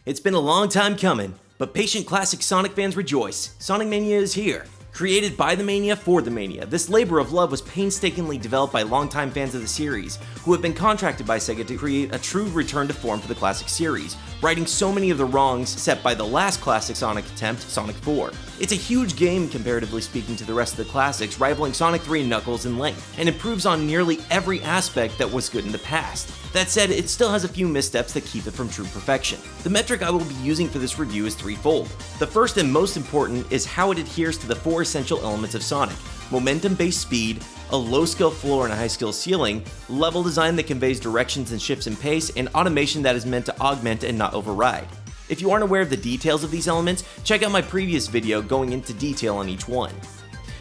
It's been a long time coming, but patient classic Sonic fans rejoice. Sonic Mania is here. Created by the Mania for the Mania, this labor of love was painstakingly developed by longtime fans of the series, who have been contracted by Sega to create a true return to form for the classic series, righting so many of the wrongs set by the last classic Sonic attempt, Sonic 4. It's a huge game comparatively speaking to the rest of the classics, rivaling Sonic 3 and Knuckles in length, and improves on nearly every aspect that was good in the past. That said, it still has a few missteps that keep it from true perfection. The metric I will be using for this review is threefold. The first and most important is how it adheres to the four essential elements of Sonic: momentum-based speed, a low-skill floor and a high-skill ceiling, level design that conveys directions and shifts in pace, and automation that is meant to augment and not override. If you aren't aware of the details of these elements, check out my previous video going into detail on each one.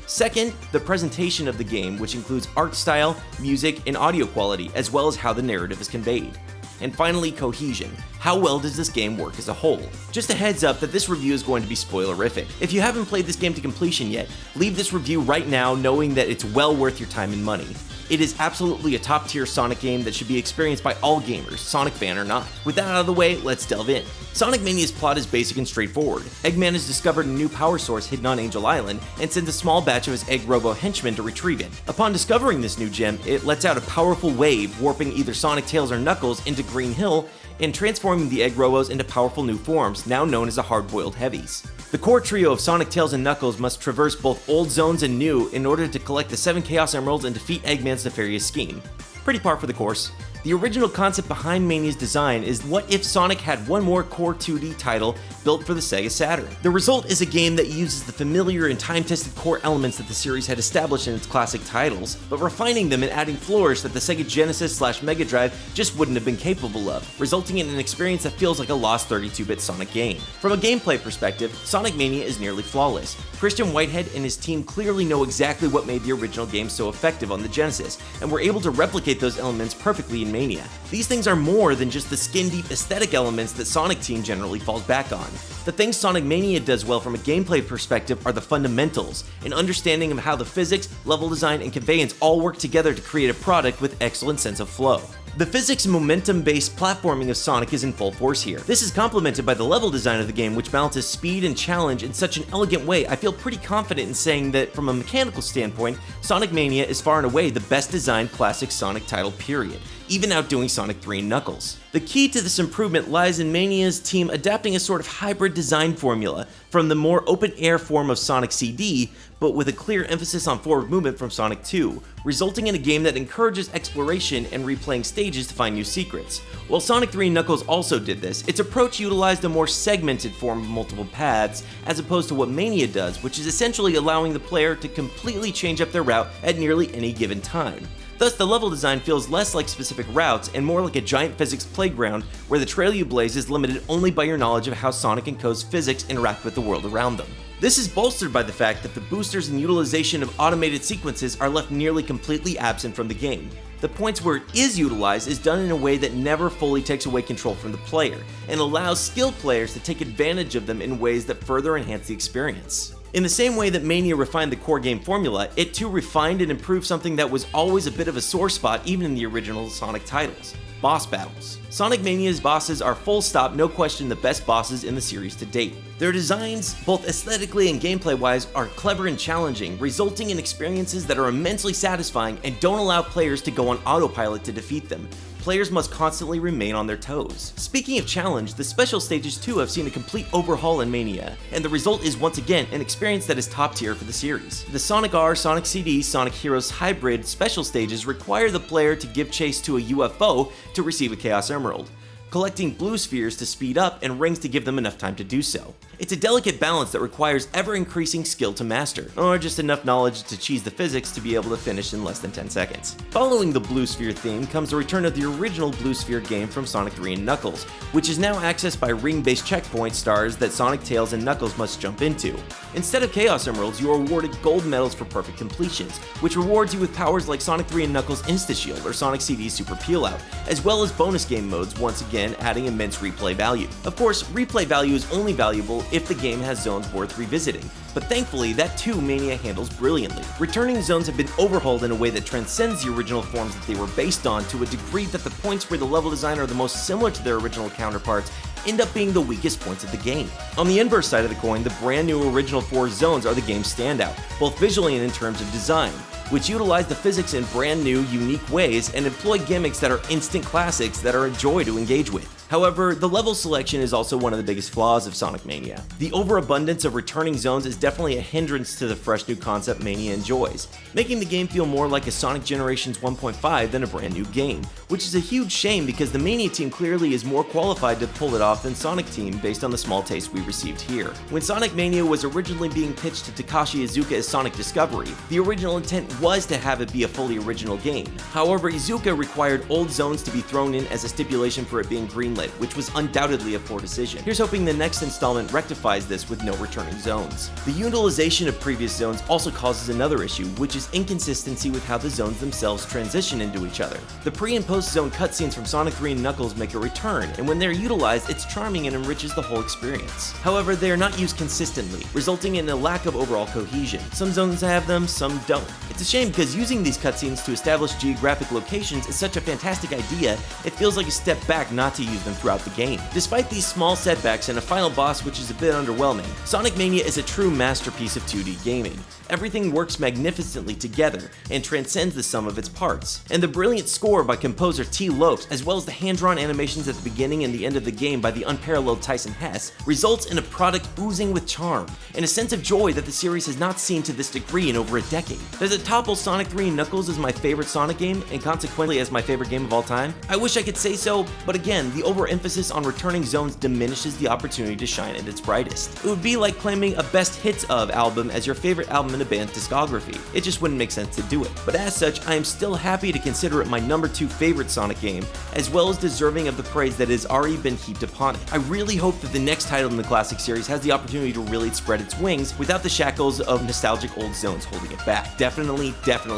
Second, the presentation of the game, which includes art style, music, and audio quality, as well as how the narrative is conveyed. And finally, cohesion. How well does this game work as a whole? Just a heads up that this review is going to be spoilerific. If you haven't played this game to completion yet, leave this review right now knowing that it's well worth your time and money. It is absolutely a top tier Sonic game that should be experienced by all gamers, Sonic fan or not. With that out of the way, let's delve in. Sonic Mania's plot is basic and straightforward. Eggman has discovered a new power source hidden on Angel Island and sends a small batch of his Egg Robo henchmen to retrieve it. Upon discovering this new gem, it lets out a powerful wave, warping either Sonic, Tails, or Knuckles into Green Hill and transforming the Egg Robos into powerful new forms, now known as the Hard-Boiled Heavies. The core trio of Sonic, Tails, and Knuckles must traverse both old zones and new in order to collect the 7 Chaos Emeralds and defeat Eggman's nefarious scheme. Pretty par for the course. The original concept behind Mania's design is what if Sonic had one more core 2D title built for the Sega Saturn. The result is a game that uses the familiar and time-tested core elements that the series had established in its classic titles, but refining them and adding flourish that the Sega Genesis/Mega Drive just wouldn't have been capable of, resulting in an experience that feels like a lost 32-bit Sonic game. From a gameplay perspective, Sonic Mania is nearly flawless. Christian Whitehead and his team clearly know exactly what made the original game so effective on the Genesis, and were able to replicate those elements perfectly in Mania. These things are more than just the skin-deep aesthetic elements that Sonic Team generally falls back on. The things Sonic Mania does well from a gameplay perspective are the fundamentals, an understanding of how the physics, level design, and conveyance all work together to create a product with excellent sense of flow. The physics and momentum-based platforming of Sonic is in full force here. This is complemented by the level design of the game, which balances speed and challenge in such an elegant way. I feel pretty confident in saying that from a mechanical standpoint, Sonic Mania is far and away the best designed classic Sonic title period, even outdoing Sonic 3 and Knuckles. The key to this improvement lies in Mania's team adapting a sort of hybrid design formula from the more open-air form of Sonic CD, but with a clear emphasis on forward movement from Sonic 2, resulting in a game that encourages exploration and replaying stages to find new secrets. While Sonic 3 and Knuckles also did this, its approach utilized a more segmented form of multiple paths, as opposed to what Mania does, which is essentially allowing the player to completely change up their route at nearly any given time. Thus, the level design feels less like specific routes and more like a giant physics playground where the trail you blaze is limited only by your knowledge of how Sonic and Co's physics interact with the world around them. This is bolstered by the fact that the boosters and utilization of automated sequences are left nearly completely absent from the game. The points where it is utilized is done in a way that never fully takes away control from the player, and allows skilled players to take advantage of them in ways that further enhance the experience. In the same way that Mania refined the core game formula, it too refined and improved something that was always a bit of a sore spot even in the original Sonic titles: boss battles. Sonic Mania's bosses are full stop, no question the best bosses in the series to date. Their designs, both aesthetically and gameplay wise, are clever and challenging, resulting in experiences that are immensely satisfying and don't allow players to go on autopilot to defeat them. Players must constantly remain on their toes. Speaking of challenge, the special stages too have seen a complete overhaul in Mania, and the result is once again an experience that is top tier for the series. The Sonic R, Sonic CD, Sonic Heroes hybrid special stages require the player to give chase to a UFO to receive a Chaos Emerald, collecting blue spheres to speed up and rings to give them enough time to do so. It's a delicate balance that requires ever-increasing skill to master, or just enough knowledge to cheese the physics to be able to finish in less than 10 seconds. Following the blue sphere theme comes the return of the original blue sphere game from Sonic 3 and Knuckles, which is now accessed by ring-based checkpoint stars that Sonic, Tails, and Knuckles must jump into. Instead of Chaos Emeralds, you are awarded gold medals for perfect completions, which rewards you with powers like Sonic 3 and Knuckles Insta-Shield or Sonic CD's Super Peel Out, as well as bonus game modes, once again fan, adding immense replay value. Of course, replay value is only valuable if the game has zones worth revisiting, but thankfully that too Mania handles brilliantly. Returning zones have been overhauled in a way that transcends the original forms that they were based on to a degree that the points where the level design are the most similar to their original counterparts end up being the weakest points of the game. On the inverse side of the coin, the brand new original 4 zones are the game's standout, both visually and in terms of design, which utilize the physics in brand new, unique ways and employ gimmicks that are instant classics that are a joy to engage with. However, the level selection is also one of the biggest flaws of Sonic Mania. The overabundance of returning zones is definitely a hindrance to the fresh new concept Mania enjoys, making the game feel more like a Sonic Generations 1.5 than a brand new game, which is a huge shame because the Mania team clearly is more qualified to pull it off than Sonic Team based on the small taste we received here. When Sonic Mania was originally being pitched to Takashi Iizuka as Sonic Discovery, the original intent was to have it be a fully original game. However, Iizuka required old zones to be thrown in as a stipulation for it being greenlit, which was undoubtedly a poor decision. Here's hoping the next installment rectifies this with no returning zones. The utilization of previous zones also causes another issue, which is inconsistency with how the zones themselves transition into each other. The pre- and post-zone cutscenes from Sonic 3 and Knuckles make a return, and when they're utilized, it's charming and enriches the whole experience. However, they are not used consistently, resulting in a lack of overall cohesion. Some zones have them, some don't. It's a shame because using these cutscenes to establish geographic locations is such a fantastic idea, it feels like a step back not to use them throughout the game. Despite these small setbacks and a final boss which is a bit underwhelming, Sonic Mania is a true masterpiece of 2D gaming. Everything works magnificently together and transcends the sum of its parts. And the brilliant score by composer T. Lopes, as well as the hand-drawn animations at the beginning and the end of the game by the unparalleled Tyson Hesse, results in a product oozing with charm and a sense of joy that the series has not seen to this degree in over a decade. Does it topple Sonic 3 and Knuckles as my favorite Sonic game and consequently as my favorite game of all time? I wish I could say so, but again, the overemphasis on returning zones diminishes the opportunity to shine at its brightest. It would be like claiming a best hits of album as your favorite album in a band's discography. It just wouldn't make sense to do it. But as such, I am still happy to consider it my number 2 favorite Sonic game, as well as deserving of the praise that has already been heaped upon it. I really hope that the next title in the classic series has the opportunity to really spread its wings without the shackles of nostalgic old zones holding it back. Definitely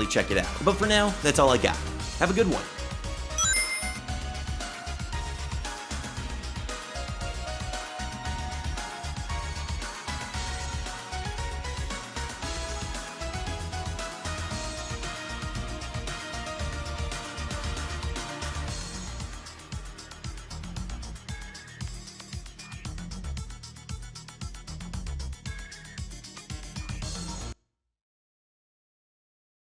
check it out. But for now, that's all I got. Have a good one.